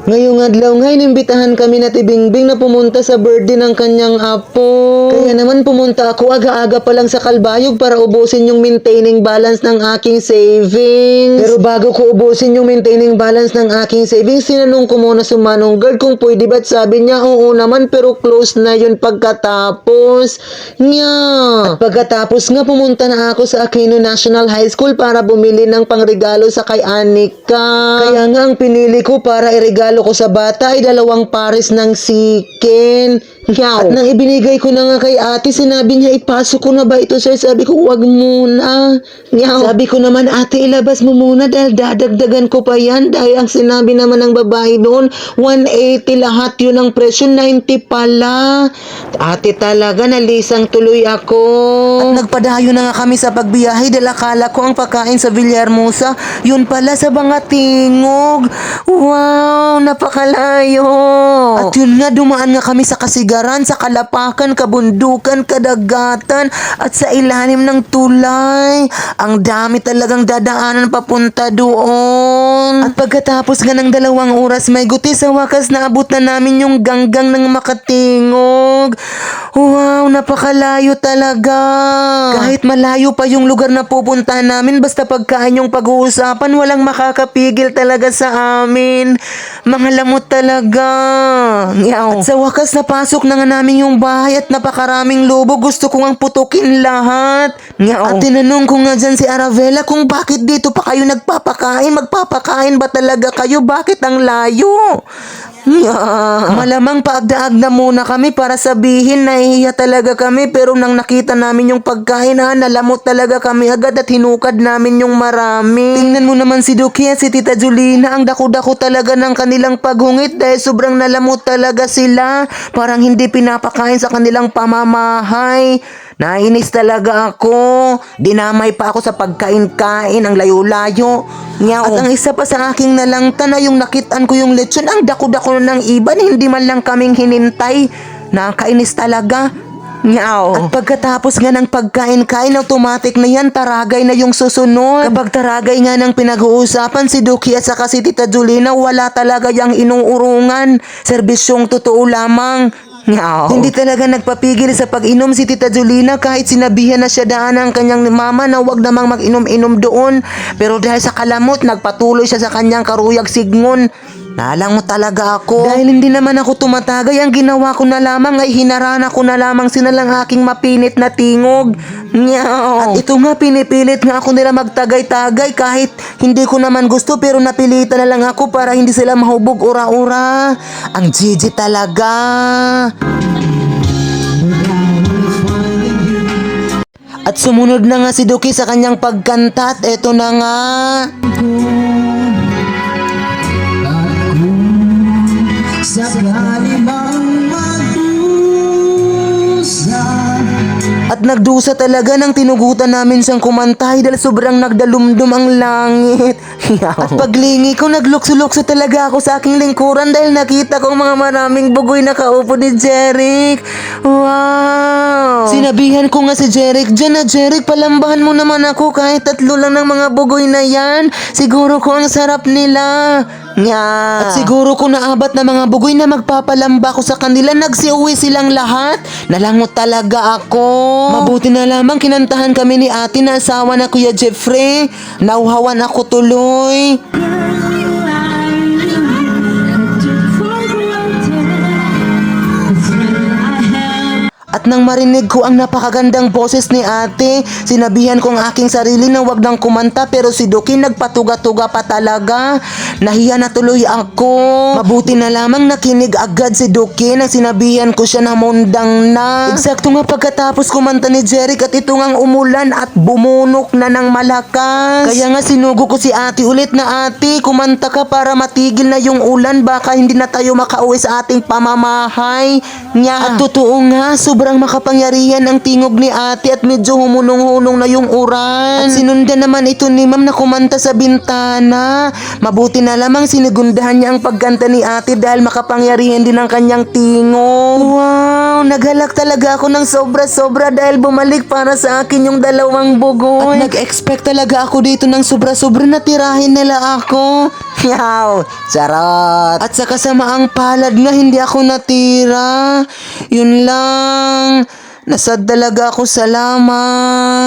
Ngayong adlaw nga, inimbitahan kami na Bingbing na pumunta sa birthday ng kanyang apo. Kaya naman pumunta ako aga-aga pa lang sa Kalbayog para ubusin yung maintaining balance ng aking savings. Pero bago ko ubusin yung maintaining balance ng aking savings, sinanong ko muna si Manong Guard kung pwede ba't sabi niya, oo naman pero close na yun pagkatapos. Nya. At pagkatapos nga pumunta na ako sa Aquino National High School para bumili ng pangregalo sa kay Anika. Kaya nga ang pinili ko para iregalo ko sa bata ay 2 pares ng siken. At nang ibinigay ko na nga kay ate, sinabi niya, ipasok ko na ba ito, sir? Sabi ko, wag muna. Sabi ko naman, ate, ilabas mo muna dahil dadagdagan ko pa yan. Dahil ang sinabi naman ng babae noon, 180 lahat yun ang presyo, 90 pala. Ate talaga, nalisang tuloy ako. At nagpadayo na nga kami sa pagbiyahe dahil akala ko ang pagkain sa Villahermosa, yun pala sa Bangatingog. Wow, napakalayo. At yun nga, dumaan nga kami sa kasigaran, sa kalapakan, kabundukan, kadagatan, at sa ilalim ng tulay. Ang dami talagang dadaanan papunta doon. At pagkatapos nga ng 2 oras, may guti sa wakas na abot na namin yung ganggang ng Makatingog. Wow, napakalayo talaga. Kahit malayo pa yung lugar na pupuntahan namin, basta pagkain yung pag-uusapan, walang makakapigil talaga sa amin. Mga lamot talaga. At sa wakas napasok na nga namin yung bahay at napakaraming lobo. Gusto ko ang putukin lahat. At tinanong ko nga dyan si Aravela kung bakit dito pa kayo nagpapakain. Magpapakain ba talaga kayo? Bakit ang layo? Malamang paagdaag na muna kami para sabihin na nahihiya talaga kami, pero nang nakita namin yung pagkain nalamot talaga kami agad at hinukad namin yung marami. Tingnan mo naman si Duki at si Tita Julina, ang dako-dako talaga ng kanilang paghungit dahil sobrang nalamot talaga sila. Parang hindi pinapakain sa kanilang pamamahay. Nainis talaga ako. Dinamay pa ako sa pagkain-kain, ang layo-layo. At ang isa pa sa aking nalangtan na yung nakitaan ko yung lechon, ang dako-dako ng iban, hindi man lang kaming hinintay. Nakainis talaga. At pagkatapos nga ng pagkain-kain, automatic na yan, taragay na yung susunod. Kapag taragay nga ng pinag-uusapan, si Duki at saka si Tita Julina, wala talaga yung inuurungan. Serbisyong totoo lamang. Hindi talaga nagpapigil sa pag-inom si Tita Julina kahit sinabihan na siya daan ng kanyang mama na wag namang mag-inom-inom doon. Pero dahil sa kalamot, nagpatuloy siya sa kanyang karuyag signgon. Nalang mo talaga ako. Dahil hindi naman ako tumatagay, ang ginawa ko na lamang ay hinarana ko na lamang sinalang aking mapinit na tingog. At ito nga, pinipilit nga ako nila magtagay-tagay kahit hindi ko naman gusto, pero napilitan na lang ako para hindi sila mahubog ura-ura. Ang Gigi talaga. At sumunod na nga si Duki sa kanyang pagkanta at eto na nga. At nagdusa talaga nang tinugutan namin siyang kumantay dahil sobrang nagdalumdum ang langit. At paglingi ko, naglukso-lukso talaga ako sa aking lingkuran dahil nakita ko mga maraming bugoy na kaupo ni Jeric. Wow! Sinabihan ko nga si Jeric dyan na, Jeric, palambahan mo naman ako kahit 3 lang ng mga bugoy na yan. Siguro ko ang sarap nila. At siguro kung naabat na mga bugoy na magpapalamba ko sa kanila, nagsiuwi silang lahat. Nalangot talaga ako. Mabuti na lamang kinantahan kami ni ate na asawa na Kuya Jeffrey. Nauhawan ako tuloy. At nang marinig ko ang napakagandang boses ni ate, sinabihan ko ang aking sarili na wag nang kumanta, pero si Duki nagpatuga-tuga pa talaga. Nahiya na tuloy ako. Mabuti na lamang nakinig agad si Duki na sinabihan ko siya na mundang na. Eksakto nga pagkatapos kumanta ni Jeric at ito ngang umulan at bumunok na ng malakas. Kaya nga sinugo ko si ate ulit na, ate, kumanta ka para matigil na yung ulan, baka hindi na tayo makauwi sa ating pamamahay. At totoo nga, sobrang sobrang makapangyarihan ang tingog ni ate at medyo humunong-hunong na yung uran. At sinundan naman ito ni ma'am na kumanta sa bintana. Mabuti na lamang sinigundahan niya ang pagkanta ni ate dahil makapangyarihan din ang kanyang tingog. Wow, naghalak talaga ako ng sobra-sobra dahil bumalik para sa akin yung dalawang bugoy. At nag-expect talaga ako dito ng sobra-sobra na tirahin nila ako. Yaw, charot. At sa kasamaang palad nga hindi ako natira. Yun lang. Nasad talaga ako, salamat.